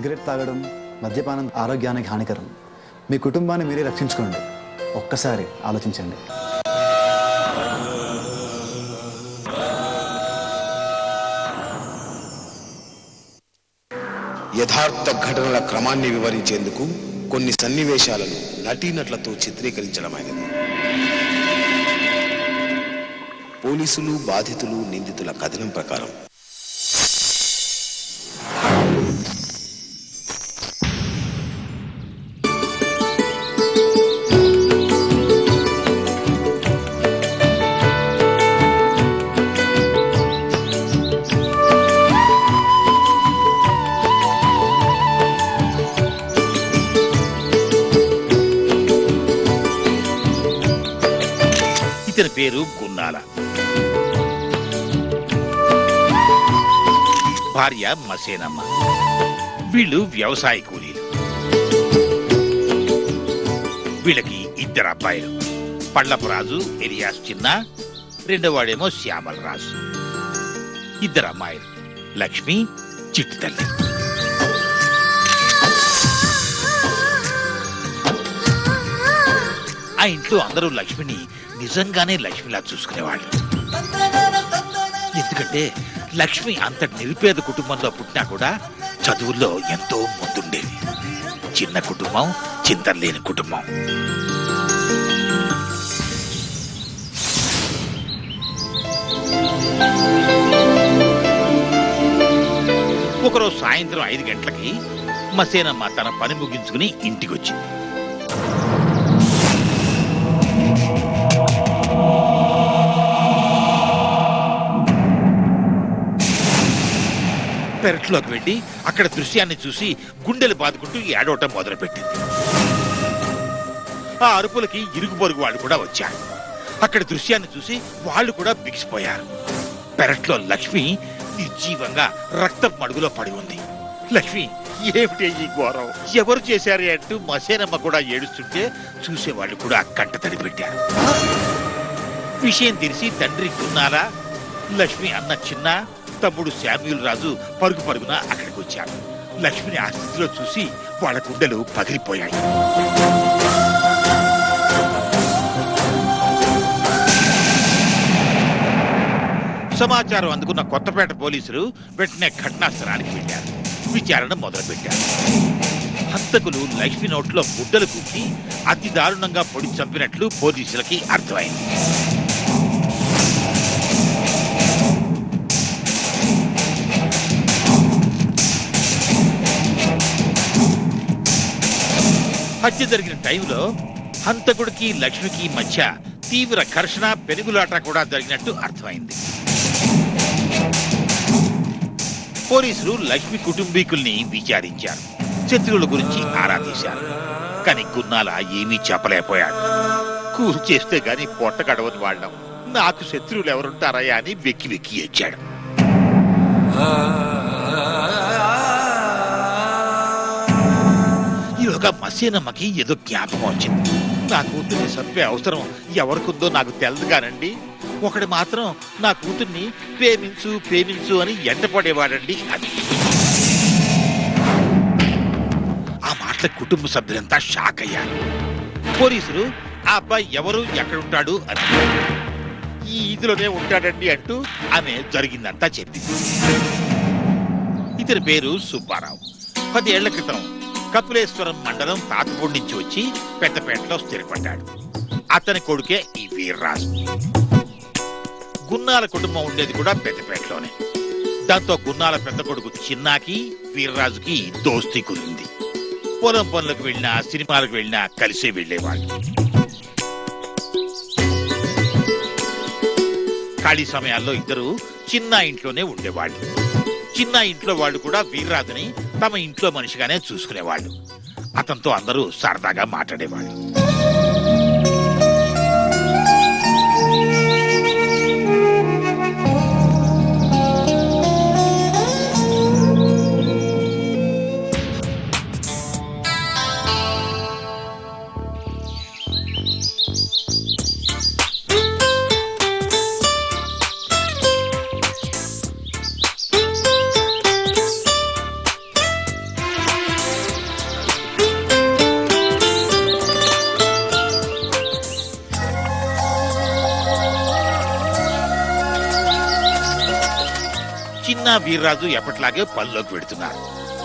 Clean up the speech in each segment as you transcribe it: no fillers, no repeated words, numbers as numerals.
Cigarette తాగడం, మద్యపానం ఆరోగ్యానికి హానికరం. మీ కుటుంబాన్ని మీరే రక్షించుకోండి. ఒక్కసారి ఆలోచించండి. యథార్థ ఘటనల క్రమాన్ని వివరించేందుకు కొన్ని సన్నివేశాలను నటీనటులతో చిత్రీకరించడమైనది. పోలీసులు, బాధితులు, నిందితుల కథనం ప్రకారం ఇతని పేరు గున్నాల, భార్య మసేనమ్మ. వీళ్ళు వ్యవసాయ కూలీలు. వీళ్ళకి ఇద్దరు అబ్బాయిలు, పళ్ళపు రాజు ఎలియాస్ చిన్న, రెండోవాడేమో శ్యామల రాజు. ఇద్దరు అమ్మాయిలు, లక్ష్మి, చిట్టి తల్లి. ఆ ఇంట్లో అందరూ లక్ష్మిని నిజంగానే లక్ష్మిలా చూసుకునేవాళ్ళు. ఎందుకంటే లక్ష్మి అంతటి నిరుపేద కుటుంబంలో పుట్టినా కూడా చదువుల్లో ఎంతో ముందుండేది. చిన్న కుటుంబం, చింతలేని కుటుంబం. ఒకరోజు సాయంత్రం 5 గంటలకి మసేనమ్మ తన పని ముగించుకుని ఇంటికి వచ్చింది. పెరట్లోకి వెళ్ళి అక్కడ దృశ్యాన్ని చూసి గుండెలు బాదుకుంటూ ఏడవటం మొదలుపెట్టింది. ఆ అరుపులకి ఇరుగు పొరుగు వాళ్ళు కూడా వచ్చారు. అక్కడ దృశ్యాన్ని చూసి వాళ్ళు కూడా బిగిసిపోయారు. పెరట్లో లక్ష్మి నిర్జీవంగా రక్తపు మడుగులో పడి ఉంది. లక్ష్మి, ఏమిటి ఈ ఘోరం, ఎవరు చేశారే అంటూ మసేనమ్మ కూడా ఏడుస్తుంటే చూసేవాళ్ళు కూడా కంట తడి పెట్టారు. విషయం తెలిసి తండ్రి గున్నారా, లక్ష్మి అన్న చిన్న, తమ్ముడు శామ్యూల్ రాజు పరుగు పరుగున అక్కడికి వచ్చారు. లక్ష్మిని ఆ స్థితిలో చూసి వాళ్ళ గుండెలు పగిలిపోయాయి. సమాచారం అందుకున్న కొత్తపేట పోలీసులు వెంటనే ఘటనా స్థలానికి వెళ్లారు. విచారణ మొదలుపెట్టారు. హంతకులు లక్ష్మి నోట్లో గుడ్డలు కుట్టి అతి దారుణంగా పొడి చంపినట్లు పోలీసులకి అర్థమైంది. హత్య జరిగిన టైంలో హంతకుడికి లక్ష్మికి మధ్య తీవ్ర ఘర్షణ, పెనుగులాట కూడా జరిగినట్టు అర్థమైంది. పోలీసులు లక్ష్మి కుటుంబీకుల్ని విచారించారు. శత్రువుల గురించి ఆరా తీశారు. కానీ గున్నాల ఏమీ చెప్పలేకపోయాడు. కూరు చేస్తే గాని పొట్ట గడవని వాళ్ళం, నాకు శత్రువులు ఎవరుంటారయ్యా అని వెక్కి వెక్కి ఏడ్చాడు. ఈలోగా మసేనమ్మకి ఏదో జ్ఞాపకం వచ్చింది. నా కూతుర్ని చంపే అవసరం ఎవరికుందో నాకు తెలదు కానండి, ఒకడు మాత్రం నా కూతుర్ని ప్రేమించు ప్రేమించు అని ఎంటపడేవాడండి అని. ఆ మాటల కుటుంబ సభ్యులంతా షాక్ అయ్యారు. పోలీసులు ఆ అబ్బాయి ఎవరు, ఎక్కడుంటాడు అని, ఈ ఈదిలోనే ఉంటాడండి అంటూ ఆమె జరిగిందంతా చెప్పింది. ఇతని పేరు సుబ్బారావు. 10 ఏళ్ల క్రితం కపిలేశ్వరం మండలం తాతపూడి నుంచి వచ్చి పెద్దపేటలో స్థిరపడ్డాడు. అతని కొడుకే ఈ వీర్రాజు. గున్నాల కుటుంబం ఉండేది కూడా పెద్దపేటలోనే. దాంతో గున్నాల పెద్ద కొడుకు చిన్నాకి వీర్రాజుకి దోస్తీ కుదిరింది. పొలం పనులకు వెళ్ళినా, సినిమాలకు వెళ్ళినా కలిసే వెళ్లేవాళ్ళు. ఖాళీ సమయాల్లో ఇద్దరు చిన్న ఇంట్లోనే ఉండేవాళ్ళు. చిన్న ఇంట్లో వాళ్ళు కూడా వీర్రాజుని తమ ఇంట్లో మనిషిగానే చూసుకునేవాళ్ళు. అతనితో అందరూ సరదాగా మాట్లాడేవాళ్ళు. చిన్న వీర్రాజు ఎప్పటిలాగే పనిలోకి పెడుతున్నారు.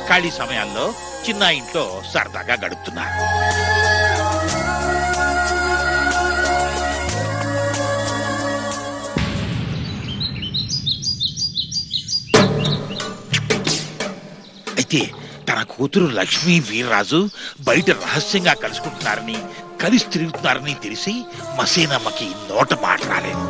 ఖాళీ సమయాల్లో చిన్న ఇంట్లో సరదాగా గడుపుతున్నారు. అయితే తన కూతురు లక్ష్మీ వీర్రాజు బయట రహస్యంగా కలుసుకుంటున్నారని, కలిసి తిరుగుతున్నారని తెలిసి మసేనమ్మకి నోట మాట రాలేదు.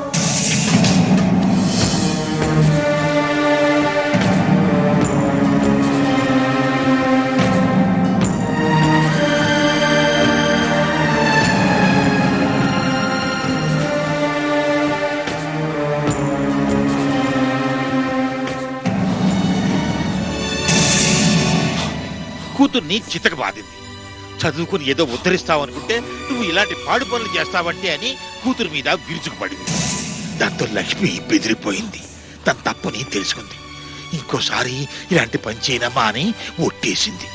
కూతుర్ని చితక బాధింది. చదువుకుని ఏదో ఉద్ధరిస్తావనుకుంటే నువ్వు ఇలాంటి పాడు పనులు చేస్తావంటే అని కూతురు మీద విరుచుకుపడింది. దాంతో లక్ష్మి బెదిరిపోయింది. తన తప్పుని తెలుసుకుంది. ఇంకోసారి ఇలాంటి పని చేయనమ్మా అని ఒట్టేసింది.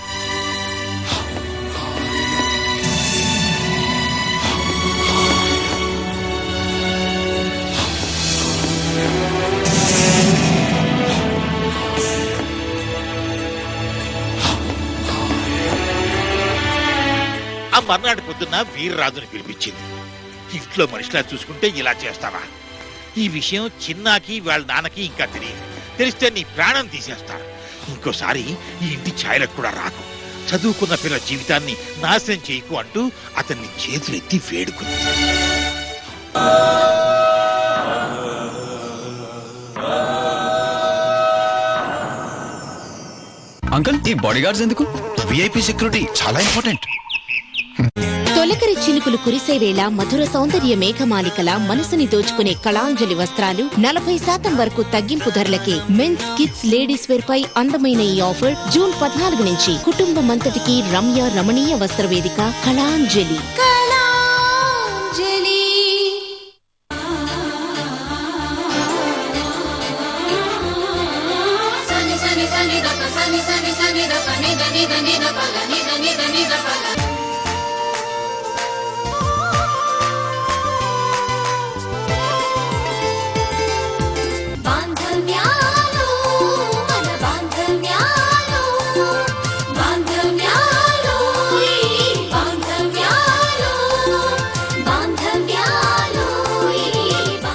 ఆ మర్నాడు పొద్దున్న వీర్రాజుని పిలిపించింది. ఇంట్లో మనిషిలా చూసుకుంటే ఇలా చేస్తావా? ఈ విషయం చిన్నాకి వాళ్ళ నాన్నకి ఇంకా తెలియదు. తెలిస్తే నీ ప్రాణం తీసేస్తారు. ఇంకోసారి ఈ ఇంటి ఛాయలకు కూడా రాకు. చదువుకున్న పిల్ల జీవితాన్ని నాశనం చేయకు అంటూ అతన్ని చేతులెత్తి వేడుకుంది. అంకుల్, ఈ బాడీ గార్డ్స్ ఎందుకు? విఐపి సెక్యూరిటీ చాలా ఇంపార్టెంట్. తొలకరి చినుకులు కురిసే వేళ మధుర సౌందర్య మేఘమాలికల మనసుని దోచుకునే కళాంజలి వస్త్రాలు 40% వరకు తగ్గింపు ధరలకే మెన్స్, కిడ్స్, లేడీస్ వేర్ పై అందమైన ఈ ఆఫర్ జూన్ 14 నుంచి కుటుంబమంతటికి రమ్య రమణీయ వస్త్ర వేదిక కళాంజలి.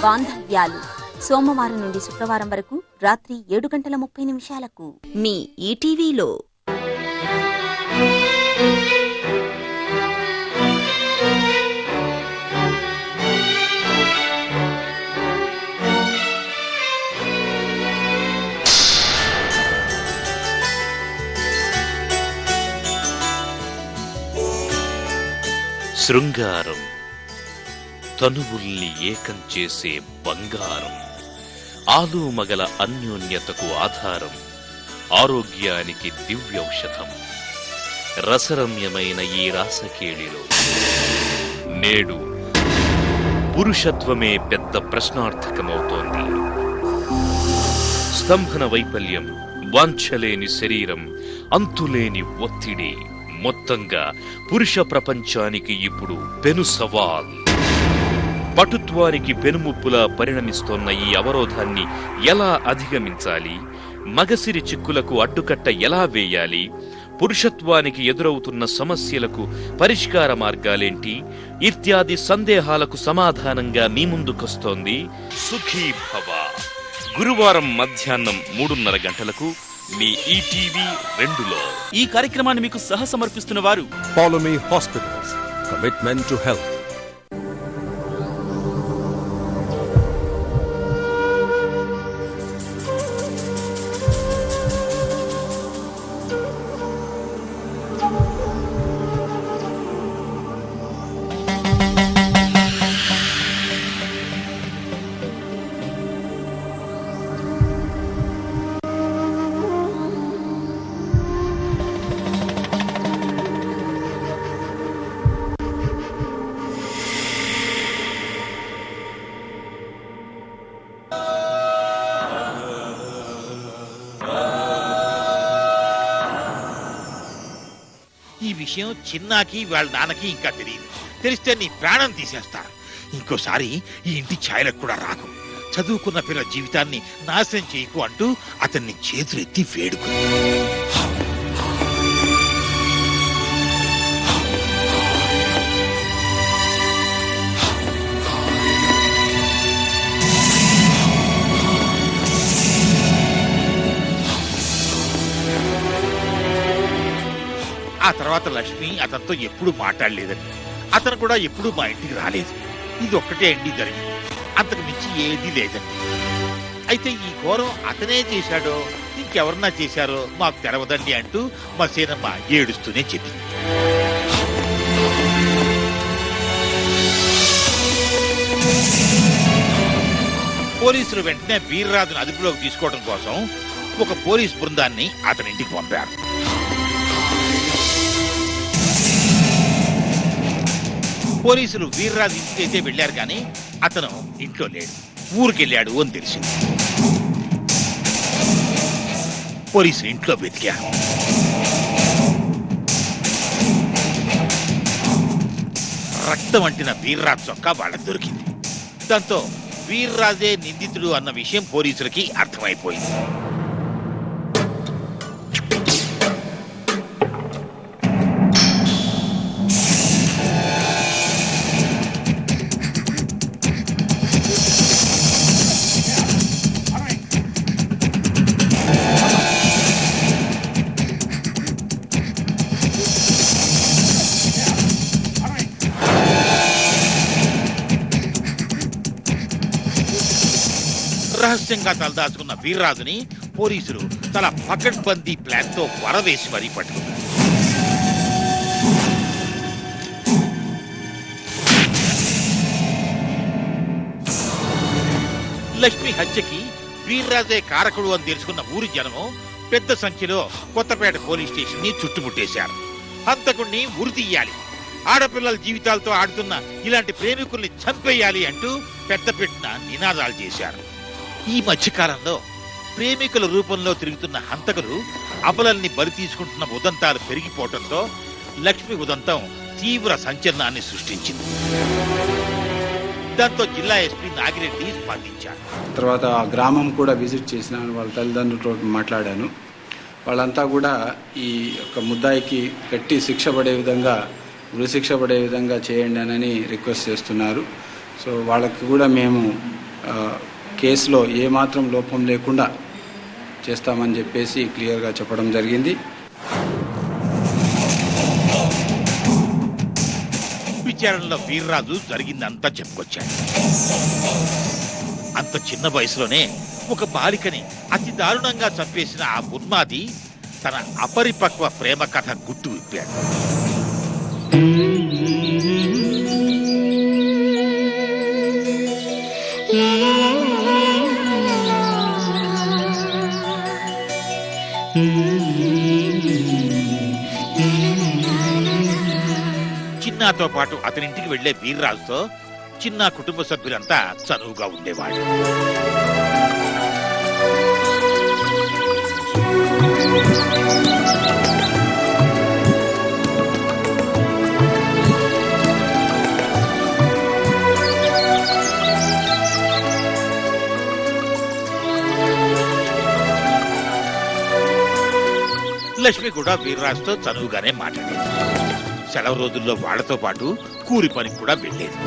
బాంధవ్యాలు సోమవారం నుండి శుక్రవారం వరకు రాత్రి 7:30 మీ ఈటీవీలో. శృంగారం తనువుల్ని ఏకం చేసే బంగారం, ఆలుమగల అన్యోన్యతకు ఆధారం, ఆరోగ్యానికి దివ్యౌషధం. రసరమ్యమైన ఈ రాసకేళిలో నేడు పురుషత్వమే పెద్ద ప్రశ్నార్థకమవుతోంది. స్తంభన వైఫల్యం, వాంఛలేని శరీరం, అంతులేని ఒత్తిడి, మొత్తంగా పురుష ప్రపంచానికి ఇప్పుడు పెను సవాల్. పటుత్వానికి పెనుముప్పులా పరిణమిస్తోన్న ఈ అవరోధాన్ని ఎలా అధిగమించాలి? మగసిరి చిక్కులకు అడ్డుకట్ట ఎలా వేయాలి? పురుషత్వానికి ఎదురవుతున్న సమస్యలకు పరిష్కార మార్గాలేంటి? ఇత్యాది సందేహాలకు సమాధానంగా మీ ముందుకొస్తోంది సుఖీ భవ. గురువారం మధ్యాహ్నం 3:30 గంటలకు మీ ఈటీవీ 2లో. ఈ కార్యక్రమాన్ని మీకు సహ సమర్పిస్తున్న వారు Paulomy Hospitals. Commitment to health. ఈ విషయం చిన్నాకి వాళ్ళ నాన్నకి ఇంకా తెలియదు. తెలిస్తే నీ ప్రాణం తీసేస్తారు. ఇంకోసారి ఈ ఇంటి ఛాయలకు కూడా రాకు. చదువుకున్న పిల్ల జీవితాన్ని నాశనం చేయకు అంటూ అతన్ని చేతులెత్తి వేడుకుంది. ఆ తర్వాత లక్ష్మి అతనితో ఎప్పుడు మాట్లాడలేదని, అతను కూడా ఎప్పుడు మా ఇంటికి రాలేదు. ఇది ఒక్కటే అండి జరిగింది, అంతకు మించి ఏదీ లేదని. అయితే ఈ ఘోరం అతనే చేశాడో ఇంకెవరన్నా చేశారో మాకు తెలవదండి అంటూ మా సేనమ్మ ఏడుస్తూనే చెప్పింది. పోలీసులు వెంటనే వీర్రాజును అదుపులోకి తీసుకోవడం కోసం ఒక పోలీస్ బృందాన్ని అతని ఇంటికి పంపారు. పోలీసులు వీర్రాజు ఇంటికి అయితే వెళ్లారు కానీ అతను ఇంట్లో లేడు, ఊరికెళ్ళాడు అని తెలిసింది. పోలీసులు ఇంట్లో వెతికారు. రక్తం అంటిన వీర్రాజు చొక్కా వాళ్ళకి దొరికింది. దాంతో వీర్రాజే నిందితుడు అన్న విషయం పోలీసులకి అర్థమైపోయింది. రహస్యంగా తలదాచుకున్న వీర్రాజుని పోలీసులు తన పకడ్బందీ ప్లాన్ తో వరవేసి మరీ పట్టుకున్నారు. లక్ష్మి హత్యకి వీర్రాజే కారకుడు అని తెలుసుకున్న ఊరి జనము పెద్ద సంఖ్యలో కొత్తపేట పోలీస్ స్టేషన్ ని చుట్టుముట్టేశారు. హంతకుణ్ణి ఉరి తీయాలి, ఆడపిల్లల జీవితాలతో ఆడుతున్న ఇలాంటి ప్రేమికుల్ని చంపేయాలి అంటూ పెద్ద పెట్టిన నినాదాలు చేశారు. ఈ మధ్యకాలంలో ప్రేమికుల రూపంలో తిరుగుతున్న హంతకులు అబలల్ని బలి తీసుకుంటున్న ఉదంతాలు పెరిగిపోవడంతో లక్ష్మి ఉదంతం తీవ్ర సంచలనాన్ని సృష్టించింది. దాంతో జిల్లా ఎస్పీ నాగిరెడ్డి స్పందించారు. తర్వాత ఆ గ్రామం కూడా విజిట్ చేసినాను, వాళ్ళ తల్లిదండ్రులతో మాట్లాడాను. వాళ్ళంతా కూడా ఈ యొక్క ముద్దాయికి గట్టి శిక్ష పడే విధంగా, ఉరిశిక్ష పడే విధంగా చేయండి అని రిక్వెస్ట్ చేస్తున్నారు. సో వాళ్ళకి కూడా మేము కేసులో ఏమాత్రం లోపం లేకుండా చేస్తామని చెప్పేసి క్లియర్గా చెప్పడం జరిగింది. విచారణలో వీర్రాజు జరిగిందంతా చెప్పుకొచ్చాడు. అంత చిన్న వయసులోనే ఒక బాలికని అతి దారుణంగా చంపేసిన ఆ ఉన్మాది తన అపరిపక్వ ప్రేమ కథ గుట్టు విప్పాడు. చిన్నాతో పాటు అతనింటికి వెళ్లే వీర్రాజుతో చిన్న కుటుంబ సభ్యులంతా చనువుగా ఉండేవాడు. లక్ష్మి కూడా వీర్రాజుతో చనువుగానే మాట్లాడేది. సెలవు రోజుల్లో వాళ్లతో పాటు కూలి పనికి కూడా వెళ్ళేది.